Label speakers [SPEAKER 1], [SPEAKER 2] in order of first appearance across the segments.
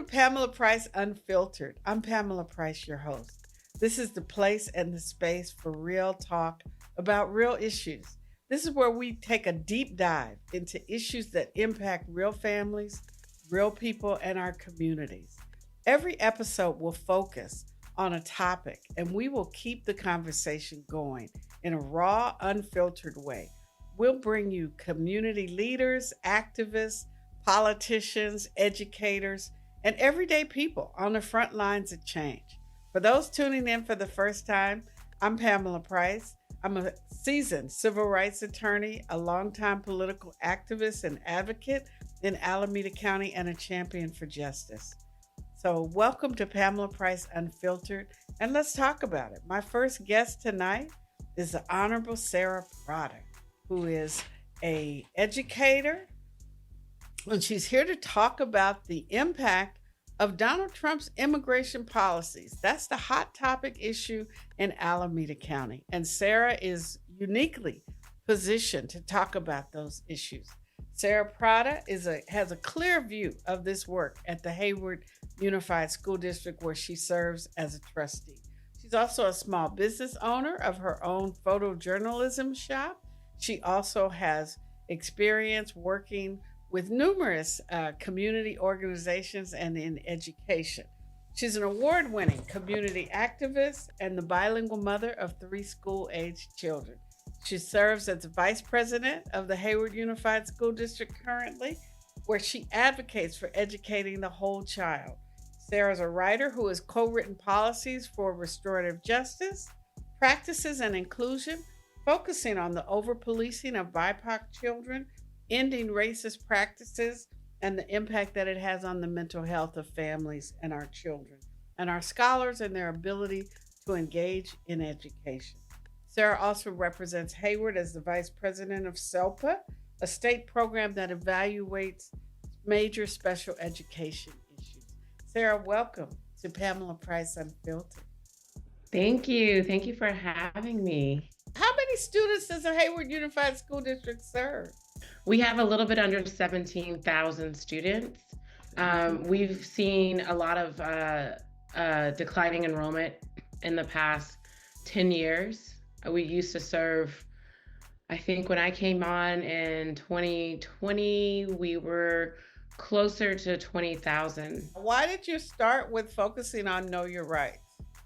[SPEAKER 1] to Pamela Price Unfiltered. I'm Pamela Price, your host. This is the place and the space for real talk about real issues. This is where we take a deep dive into issues that impact real families, real people, and our communities. Every episode will focus on a topic, and we will keep the conversation going in a raw, unfiltered way. We'll bring you community leaders, activists, politicians, educators, and everyday people on the front lines of change. For those tuning in for the first time, I'm Pamela Price. I'm a seasoned civil rights attorney, a longtime political activist and advocate in Alameda County, and a champion for justice. So welcome to Pamela Price Unfiltered, and let's talk about it. My first guest tonight is the Honorable Sara Prada, who is an educator, and she's here to talk about the impact of Donald Trump's immigration policies. That's the hot topic issue in Alameda County. And Sara is uniquely positioned to talk about those issues. Sara Prada has a clear view of this work at the Hayward Unified School District, where she serves as a trustee. She's also a small business owner of her own photojournalism shop. She also has experience working with numerous community organizations and in education. She's an award-winning community activist and the bilingual mother of 3 school-aged children. She serves as the vice president of the Hayward Unified School District currently, where she advocates for educating the whole child. Sara's a writer who has co-written policies for restorative justice, practices, and inclusion, focusing on the over-policing of BIPOC children, ending racist practices, and the impact that it has on the mental health of families and our children, and our scholars and their ability to engage in education. Sara also represents Hayward as the vice president of SELPA, a state program that evaluates major special education issues. Sara, welcome to Pamela Price Unfiltered.
[SPEAKER 2] Thank you. Thank you for having me.
[SPEAKER 1] How many students does the Hayward Unified School District serve?
[SPEAKER 2] We have a little bit under 17,000 students. We've seen a lot of declining enrollment in the past 10 years. We used to serve, I think when I came on in 2020, we were closer to 20,000.
[SPEAKER 1] Why did you start with focusing on Know Your Rights?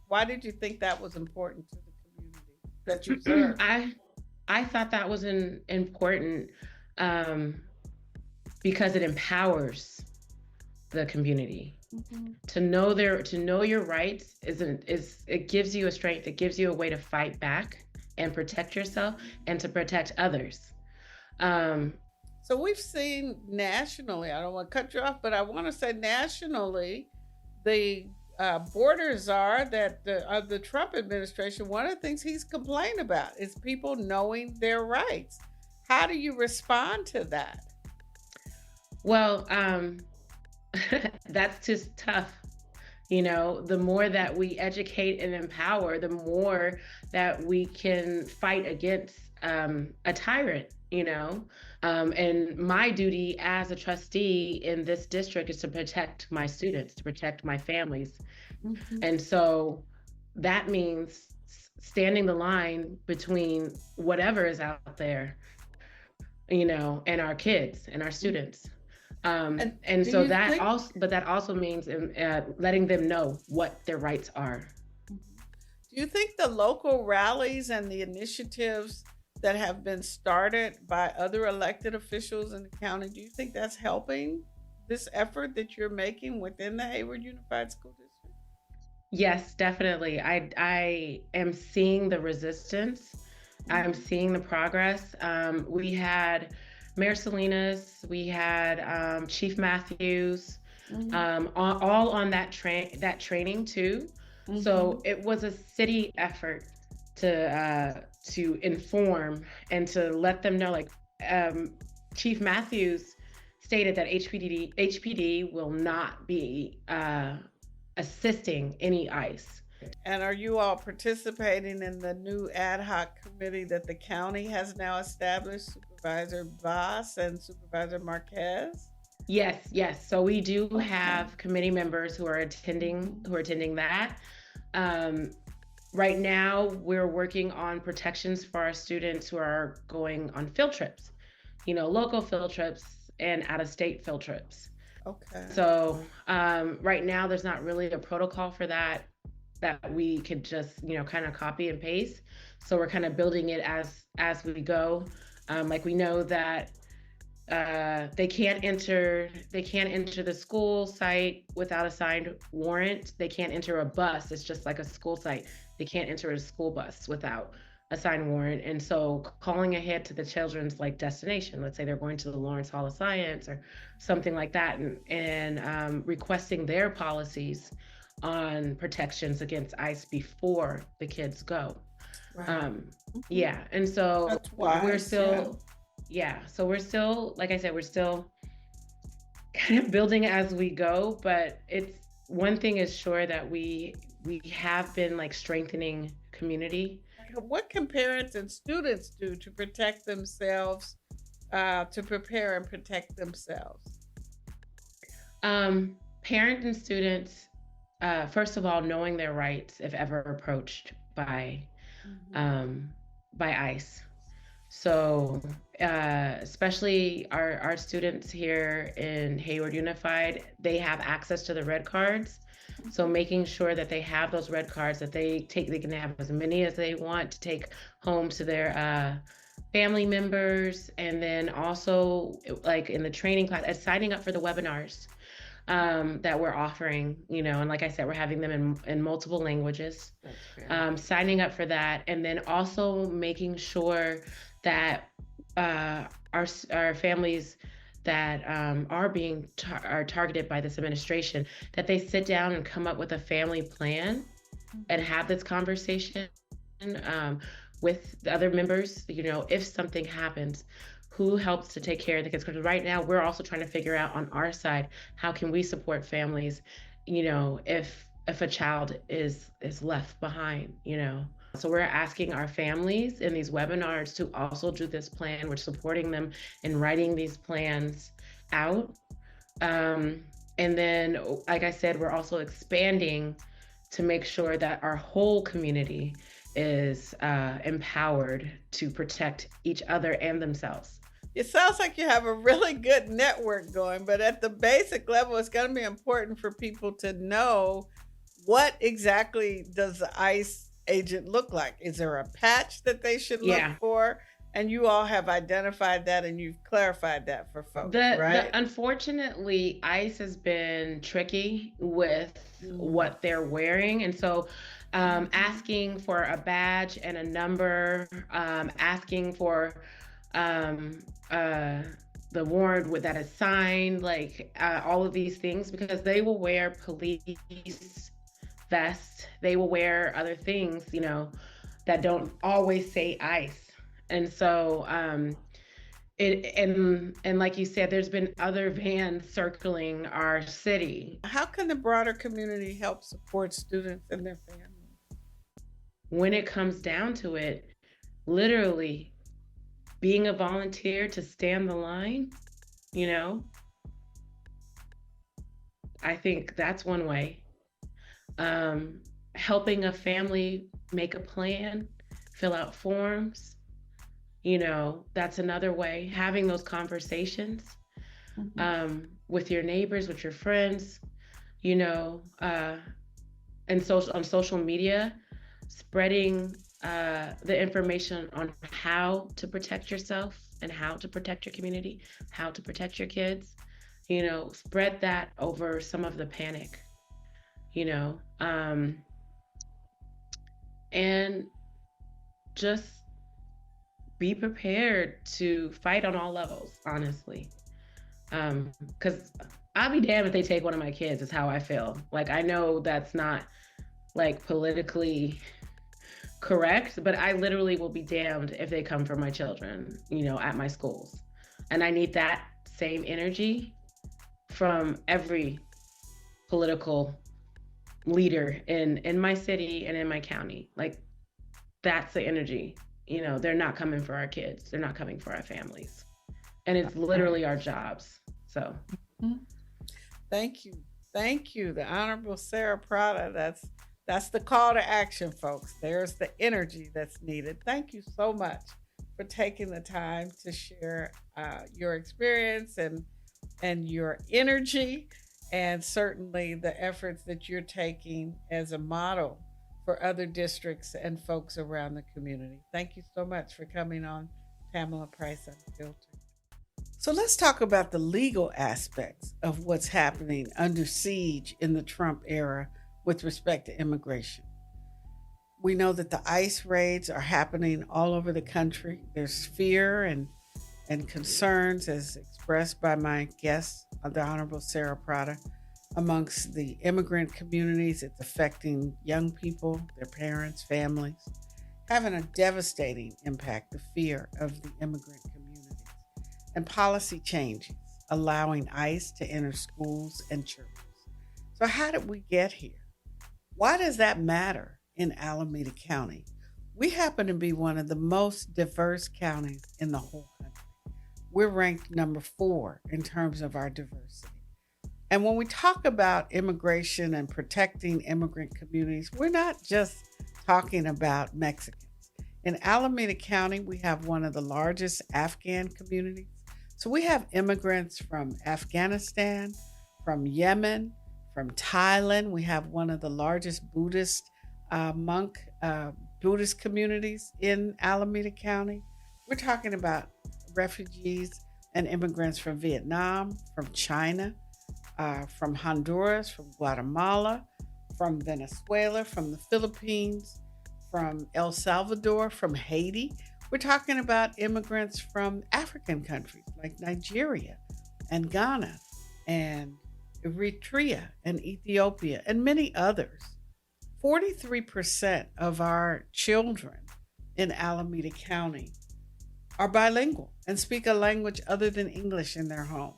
[SPEAKER 1] Why did you think that was important to the community that you serve?
[SPEAKER 2] I thought that was important because it empowers the community. Mm-hmm. To know your rights it gives you a strength. It gives you a way to fight back and protect yourself and to protect others.
[SPEAKER 1] So we've seen nationally, I don't want to cut you off, but I want to say nationally, the border czar of the Trump administration, one of the things he's complained about is people knowing their rights. How do you respond to that?
[SPEAKER 2] Well, that's just tough. You know, the more that we educate and empower, the more that we can fight against a tyrant, you know. And my duty as a trustee in this district is to protect my students, to protect my families. Mm-hmm. And so that means standing the line between whatever is out there, you know, and our kids and our students. And so that also means letting them know what their rights are.
[SPEAKER 1] Do you think the local rallies and the initiatives that have been started by other elected officials in the county, do you think that's helping this effort that you're making within the Hayward Unified School District?
[SPEAKER 2] Yes, definitely. I am seeing the resistance. I'm seeing the progress. We had Mayor Salinas, we had Chief Matthews, all on that training too. Mm-hmm. So it was a city effort to inform and to let them know. Like Chief Matthews stated that HPD will not be assisting any ICE.
[SPEAKER 1] And are you all participating in the new ad hoc committee that the county has now established, Supervisor Voss and Supervisor Marquez?
[SPEAKER 2] Yes. So we do
[SPEAKER 1] Okay.
[SPEAKER 2] have committee members
[SPEAKER 1] Mhm.
[SPEAKER 2] who are attending that. Um, right now, we're working on protections for our students who are going on field trips, local field trips and out of state field trips.
[SPEAKER 1] Okay.
[SPEAKER 2] So right now, there's not really a protocol for that we could just kind of copy and paste. So we're kind of building it as we go. Like we know that they can't enter the school site without a signed warrant. They can't enter a bus. It's just like a school site. They can't enter a school bus without a signed warrant. And so calling ahead to the children's like destination, let's say they're going to the Lawrence Hall of Science or something like that, and requesting their policies on protections against ICE before the kids go.
[SPEAKER 1] Right.
[SPEAKER 2] um
[SPEAKER 1] Mhm.
[SPEAKER 2] yeah, and so
[SPEAKER 1] That's
[SPEAKER 2] we're
[SPEAKER 1] wise. Yeah.
[SPEAKER 2] still yeah, so we're still, like I said, we're still kind of building as we go, but it's one thing is sure that we have been like strengthening community.
[SPEAKER 1] What can parents and students do to protect themselves, to prepare and protect themselves?
[SPEAKER 2] Parents and students, first of all, knowing their rights if ever approached
[SPEAKER 1] Mhm.
[SPEAKER 2] um by ICE. So, especially our students here in Hayward Unified, they have access to the red cards. So,
[SPEAKER 1] Mhm.
[SPEAKER 2] making sure that they have those red cards that they can have as many as they want to take home to their family members, and then also like in the training class, signing up for the webinars that we're offering, and like I said, we're having them in multiple languages,
[SPEAKER 1] That's very good.
[SPEAKER 2] signing up for that, and then also making sure that our families that are targeted by this administration, that they sit down and come up with a family plan and
[SPEAKER 1] Mhm.
[SPEAKER 2] have this conversation um, with the other members. If something happens, who helps to take care of the kids? Because right now we're also trying to figure out on our side, how can we support families, if a child is left behind. So we're asking our families in these webinars to also do this plan. We're supporting them in writing these plans out. Um, and then, like I said, we're also expanding to make sure that our whole community is empowered to protect each other and themselves.
[SPEAKER 1] It sounds like you have a really good network going, but at the basic level, it's going to be important for people to know what exactly does the ICE agent look like. Is there a patch that they should look
[SPEAKER 2] Yeah.
[SPEAKER 1] for? And you all have identified that and you've clarified that for folks,
[SPEAKER 2] The
[SPEAKER 1] right?
[SPEAKER 2] unfortunately, ICE has been tricky with
[SPEAKER 1] Mm.
[SPEAKER 2] what they're wearing, and so
[SPEAKER 1] Mhm.
[SPEAKER 2] asking for a badge and a number, asking for um, uh, the warrant with that is signed, like all of these things, because they will wear police vests, they will wear other things, that don't always say ICE, and so and like you said, there's been other vans circling our city.
[SPEAKER 1] How can the broader community help support students and their families?
[SPEAKER 2] When it comes down to it, literally being a volunteer to stand the line, you know, I think that's one way. Helping a family make a plan, fill out forms, that's another way. Having those conversations
[SPEAKER 1] Mhm.
[SPEAKER 2] with your neighbors, with your friends, you know, and on social media, spreading the information on how to protect yourself and how to protect your community, how to protect your kids. Spread that over some of the panic. You know, and just be prepared to fight on all levels. Honestly, because I'll be damned if they take one of my kids. Is how I feel. Like I know that's not like politically correct, but I literally will be damned if they come for my children, at my schools. And I need that same energy from every political leader in my city and in my county. Like that's the energy. They're not coming for our kids. They're not coming for our families. And it's
[SPEAKER 1] Right.
[SPEAKER 2] literally our jobs. So,
[SPEAKER 1] Mhm. Thank you. Thank you. The Honorable Sara Prada. That's the call to action, folks. There's the energy that's needed. Thank you so much for taking the time to share your experience and your energy, and certainly the efforts that you're taking as a model for other districts and folks around the community. Thank you so much for coming on Pamela Price Unfiltered. So let's talk about the legal aspects of what's happening under siege in the Trump era with respect to immigration. We know that the ICE raids are happening all over the country. There's fear and concerns, as expressed by my guest, the Honorable Sara Prada, amongst the immigrant communities. It's affecting young people, their parents, families, having a devastating impact, the fear of the immigrant communities, and policy changes allowing ICE to enter schools and churches. So, how did we get here? Why does that matter in Alameda County? We happen to be one of the most diverse counties in the whole country. We're ranked number 4 in terms of our diversity. And when we talk about immigration and protecting immigrant communities, we're not just talking about Mexicans. In Alameda County, we have one of the largest Afghan communities. So we have immigrants from Afghanistan, from Yemen, from Thailand. We have one of the largest Buddhist Buddhist communities in Alameda County. We're talking about refugees and immigrants from Vietnam, from China, from Honduras, from Guatemala, from Venezuela, from the Philippines, from El Salvador, from Haiti. We're talking about immigrants from African countries like Nigeria and Ghana and Eritrea and Ethiopia and many others. 43% of our children in Alameda County are bilingual and speak a language other than English in their home.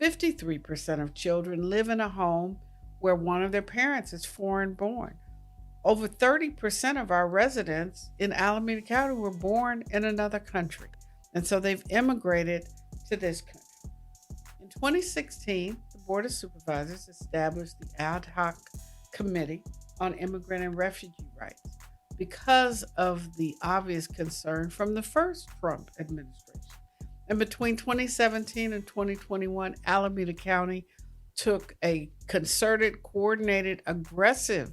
[SPEAKER 1] 53% of children live in a home where one of their parents is foreign born. Over 30% of our residents in Alameda County were born in another country. And so they've immigrated to this country. In 2016, the Board of Supervisors established the Ad Hoc Committee on Immigrant and Refugee Rights because of the obvious concern from the first Trump administration. And between 2017 and 2021, Alameda County took a concerted, coordinated, aggressive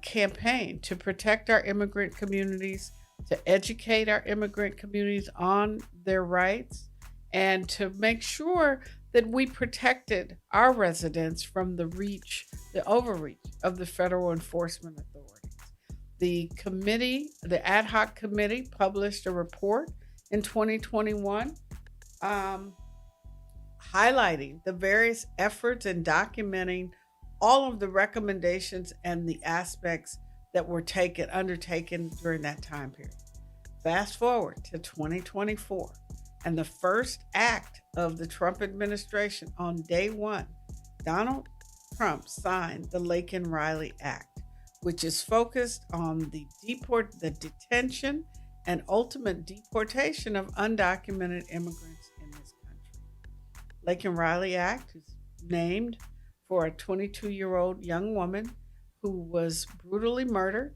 [SPEAKER 1] campaign to protect our immigrant communities, to educate our immigrant communities on their rights, and to make sure that we protected our residents from the overreach of the federal enforcement authorities. The ad hoc committee published a report in 2021 highlighting the various efforts and documenting all of the recommendations and the aspects that were undertaken during that time period. Fast forward to 2024, and the first act of the Trump administration on day one, Donald Trump signed the Laken-Riley Act, which is focused on the detention and ultimate deportation of undocumented immigrants in this country. Laken-Riley Act is named for a 22-year-old young woman who was brutally murdered.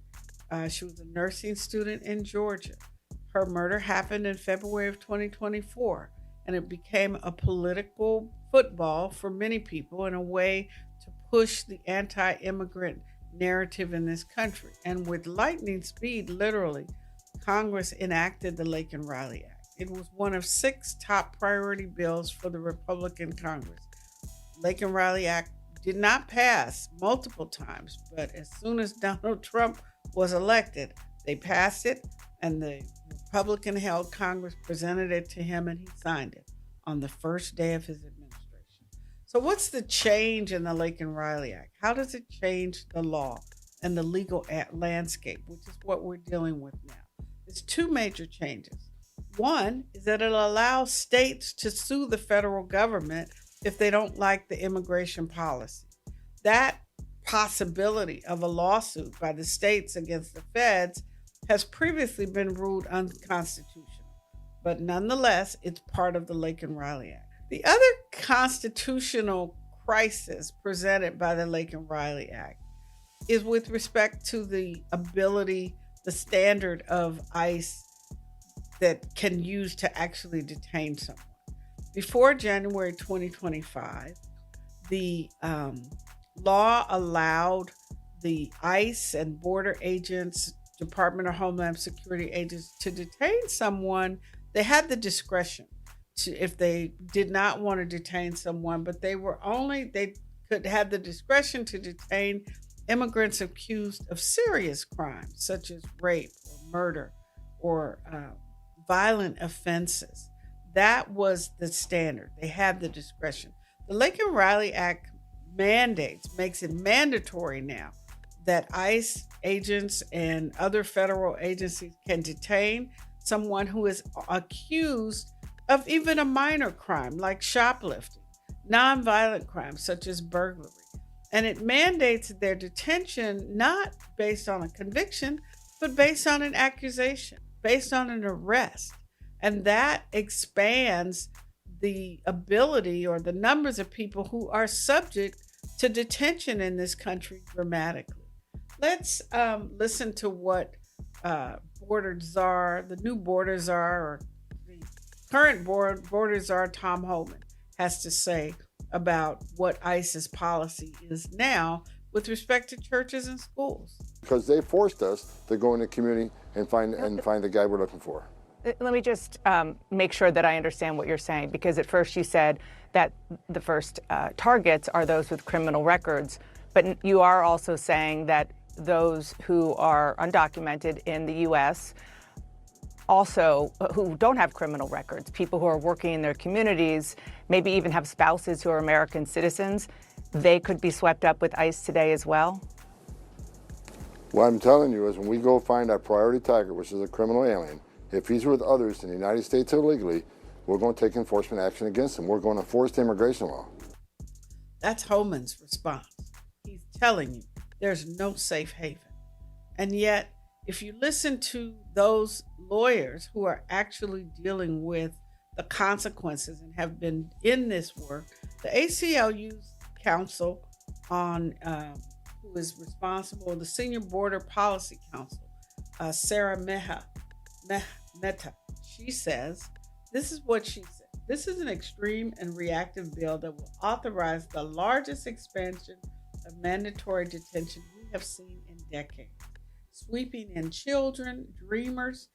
[SPEAKER 1] She was a nursing student in Georgia. Her murder happened in February of 2024, and it became a political football for many people and a way to push the anti-immigrant narrative in this country. And with lightning speed, literally, Congress enacted the Laken-Riley Act. It was one of 6 top priority bills for the Republican Congress. Laken-Riley Act did not pass multiple times, but as soon as Donald Trump was elected, they passed it, and the Republican-held Congress presented it to him, and he signed it on the first day of his administration. So what's the change in the Laken-Riley Act? How does it change the law and the legal landscape, which is what we're dealing with now? There's 2 major changes. One is that it allows states to sue the federal government if they don't like the immigration policy. That possibility of a lawsuit by the states against the feds has previously been ruled unconstitutional, but nonetheless, it's part of the Laken-Riley Act. The other constitutional crisis presented by the Laken Riley Act is with respect to the ability, the standard of ICE that can use to actually detain someone. Before January 2025, the law allowed the ICE and border agents, Department of Homeland Security agents, to detain someone. They had the discretion to, if they did not want to detain someone, but they could have the discretion to detain immigrants accused of serious crimes such as rape or murder or violent offenses. That was the standard. They have the discretion. The Laken Riley Act makes it mandatory now that ICE agents and other federal agencies can detain someone who is accused of even a minor crime like shoplifting, nonviolent crimes such as burglary. And it mandates their detention not based on a conviction, but based on an accusation, based on an arrest. And that expands the ability or the numbers of people who are subject to detention in this country dramatically. Let's listen to what border czar, the new border czar, or the current border czar, Tom Homan, has to say about what ICE's policy is now with respect to churches and schools.
[SPEAKER 3] Because they forced us to go in the community and find the guy we're looking for.
[SPEAKER 4] Let me just make sure that I understand what you're saying, because at first you said that the first targets are those with criminal records, but you are also saying that those who are undocumented in the U.S., also who don't have criminal records, people who are working in their communities, maybe even have spouses who are American citizens, they could be swept up with ICE today as well?
[SPEAKER 3] What I'm telling you is when we go find our priority target, which is a criminal alien, if he's with others in the United States illegally, we're going to take enforcement action against him. We're going to enforce the immigration law.
[SPEAKER 1] That's Homan's response. He's telling you there's no safe haven. And yet, if you listen to those lawyers who are actually dealing with the consequences and have been in this work, the ACLU's counsel on who is responsible, the Senior Border Policy Counsel, Sara Mehta, she says, this is what she said. This is an extreme and reactive bill that will authorize the largest expansion of mandatory detention we have seen in decades, sweeping in children, dreamers,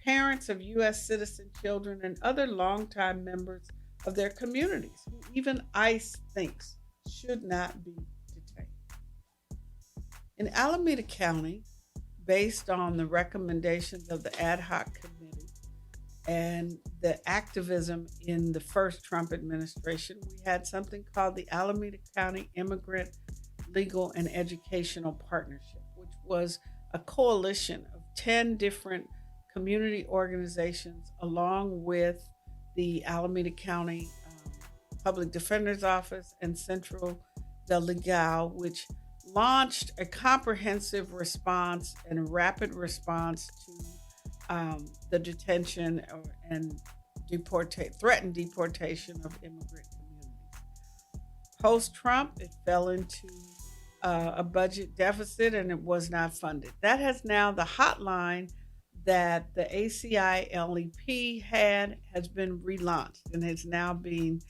[SPEAKER 1] parents of U.S. citizen children, and other longtime members of their communities who even ICE thinks should not be detained. In Alameda County, based on the recommendations of the ad hoc committee and the activism in the first Trump administration, we had something called the Alameda County Immigrant Legal and Educational Partnership, which was a coalition of 10 different community organizations, along with the Alameda County Public Defender's Office and Central Del Legal, which launched a comprehensive response and rapid response to the detention and threatened deportation of immigrant communities. Post-Trump, it fell into a budget deficit and it was not funded. That has now, the hotline that the ACI-LEP has been relaunched and is now being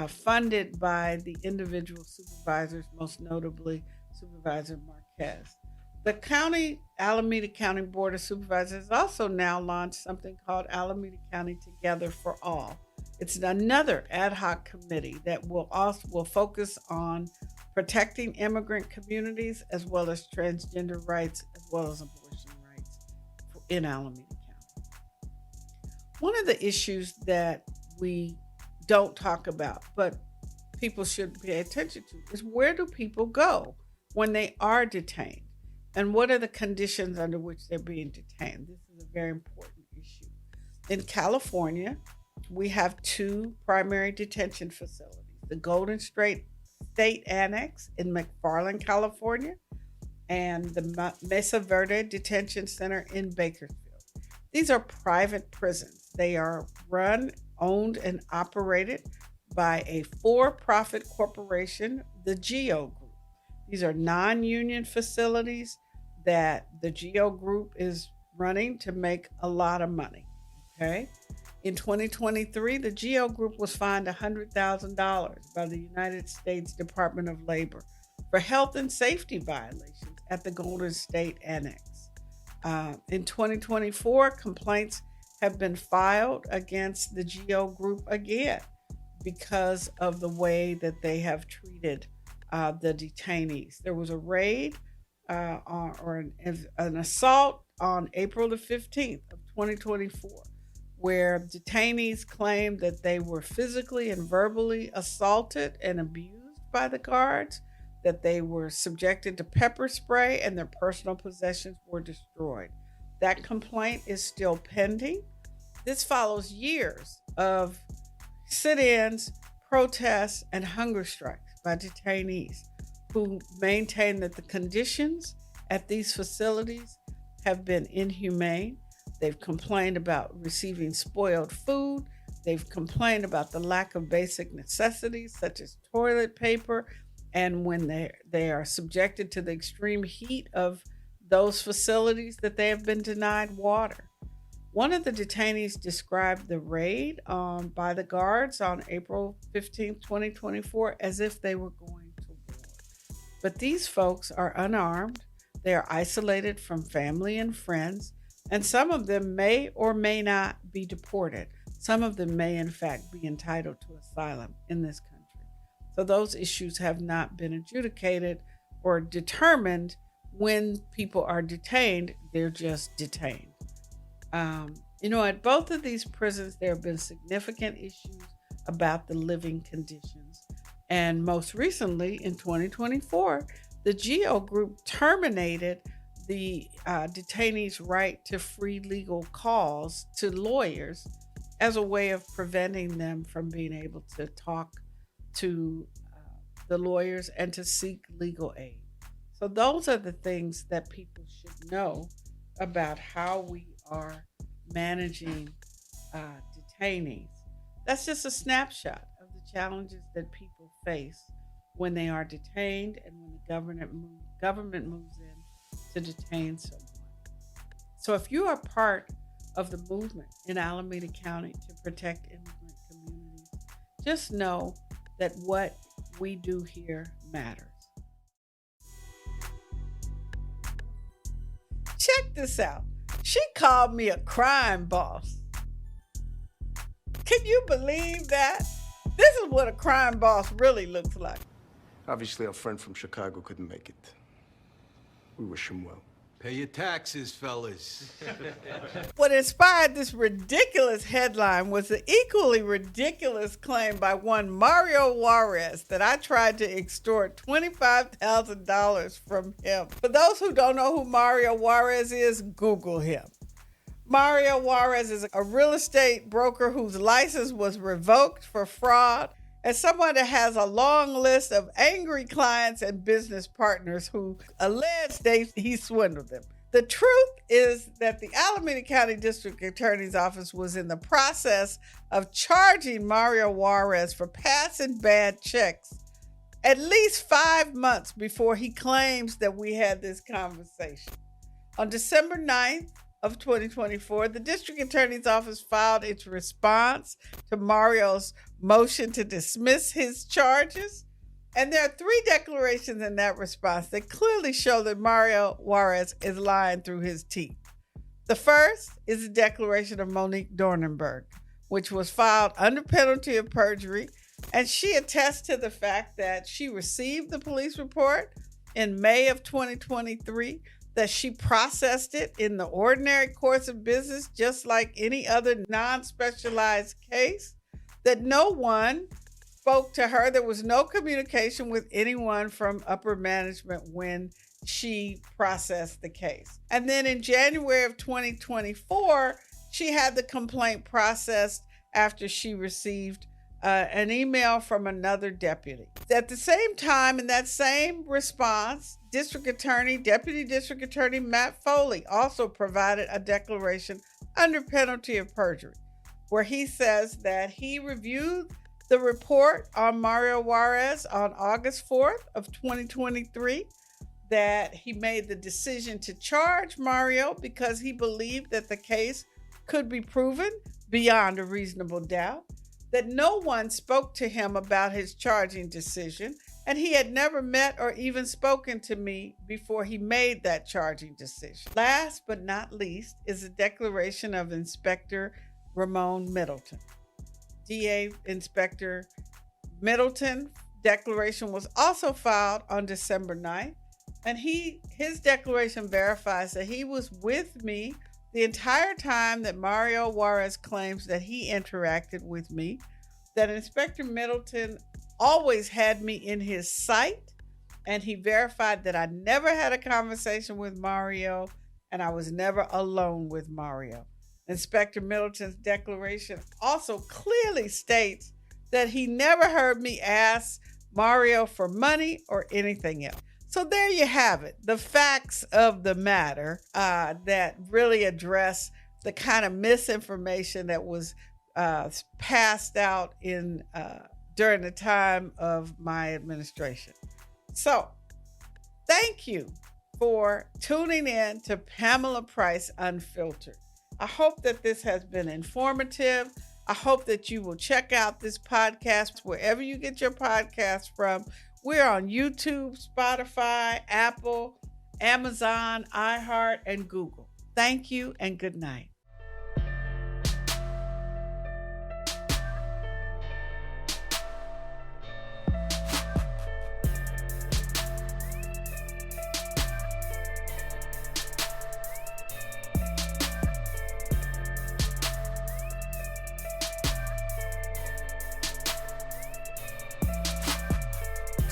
[SPEAKER 1] funded by the individual supervisors, most notably Supervisor Marquez. The Alameda County Board of Supervisors also now launched something called Alameda County Together for All. It's another ad hoc committee that will focus on protecting immigrant communities as well as transgender rights, as well as abortion rights in Alameda County. One of the issues that we don't talk about, but people should pay attention to, is where do people go when they are detained? And what are the conditions under which they're being detained? This is a very important issue. In California, we have two primary detention facilities, the Golden State Annex in McFarland, California, and the Mesa Verde Detention Center in Bakersfield. These are private prisons. They are run, owned, and operated by a for-profit corporation, the GEO Group. These are non-union facilities that the GEO Group is running to make a lot of money, okay? In 2023, the GEO Group was fined $100,000 by the United States Department of Labor for health and safety violations at the Golden State Annex. In 2024, complaints have been filed against the GEO Group again because of the way that they have treated the detainees. There was a raid or an assault on April the 15th of 2024, where detainees claimed that they were physically and verbally assaulted and abused by the guards, that they were subjected to pepper spray, and their personal possessions were destroyed. That complaint is still pending. This follows years of sit-ins, protests, and hunger strikes by detainees who maintain that the conditions at these facilities have been inhumane. They've complained about receiving spoiled food. They've complained about the lack of basic necessities such as toilet paper, and when they are subjected to the extreme heat of those facilities, that they have been denied water. One of the detainees described the raid by the guards on April 15, 2024, as if they were going to war. But these folks are unarmed. They are isolated from family and friends, and some of them may or may not be deported. Some of them may, in fact, be entitled to asylum in this country. So those issues have not been adjudicated or determined. When people are detained, they're just detained. At both of these prisons, there have been significant issues about the living conditions. And most recently, in 2024, the GEO Group terminated the detainees' right to free legal calls to lawyers as a way of preventing them from being able to talk to the lawyers and to seek legal aid. So those are the things that people should know about how we are managing detainees. That's just a snapshot of the challenges that people face when they are detained and when the government moves in to detain someone. So if you are part of the movement in Alameda County to protect immigrant communities, just know that what we do here matters. Check this out. She called me a crime boss. Can you believe that? This is what a crime boss really looks like.
[SPEAKER 5] Obviously, our friend from Chicago couldn't make it. We wish him well.
[SPEAKER 6] Pay your taxes, fellas.
[SPEAKER 1] What inspired this ridiculous headline was the equally ridiculous claim by one Mario Juarez that I tried to extort $25,000 from him. For those who don't know who Mario Juarez is, Google him. Mario Juarez is a real estate broker whose license was revoked for fraud, and someone that has a long list of angry clients and business partners who allege he swindled them. The truth is that the Alameda County District Attorney's Office was in the process of charging Mario Juarez for passing bad checks at least 5 months before he claims that we had this conversation. On December 9th of 2024, the District Attorney's Office filed its response to Mario's motion to dismiss his charges. And there are 3 declarations in that response that clearly show that Mario Juarez is lying through his teeth. The first is a declaration of Monique Dornenberg, which was filed under penalty of perjury. And she attests to the fact that she received the police report in May of 2023, that she processed it in the ordinary course of business, just like any other non-specialized case, that no one spoke to her. There was no communication with anyone from upper management when she processed the case. And then in January of 2024, she had the complaint processed after she received an email from another deputy. At the same time, in that same response, Deputy District Attorney Matt Foley also provided a declaration under penalty of perjury, where he says that he reviewed the report on Mario Juarez on August 4th of 2023 that he made the decision to charge Mario because he believed that the case could be proven beyond a reasonable doubt, that no one spoke to him about his charging decision, and he had never met or even spoken to me before he made that charging decision. Last but not least is a declaration of Inspector Ramon Middleton. DA Inspector Middleton declaration was also filed on December 9th, and his declaration verifies that he was with me the entire time that Mario Juarez claims that he interacted with me, that Inspector Middleton always had me in his sight, and he verified that I never had a conversation with Mario and I was never alone with Mario. Inspector Middleton's declaration also clearly states that he never heard me ask Mario for money or anything else. So there you have it, the facts of the matter that really address the kind of misinformation that was passed out during the time of my administration. So thank you for tuning in to Pamela Price Unfiltered. I hope that this has been informative. I hope that you will check out this podcast wherever you get your podcasts from. We're on YouTube, Spotify, Apple, Amazon, iHeart, and Google. Thank you and good night.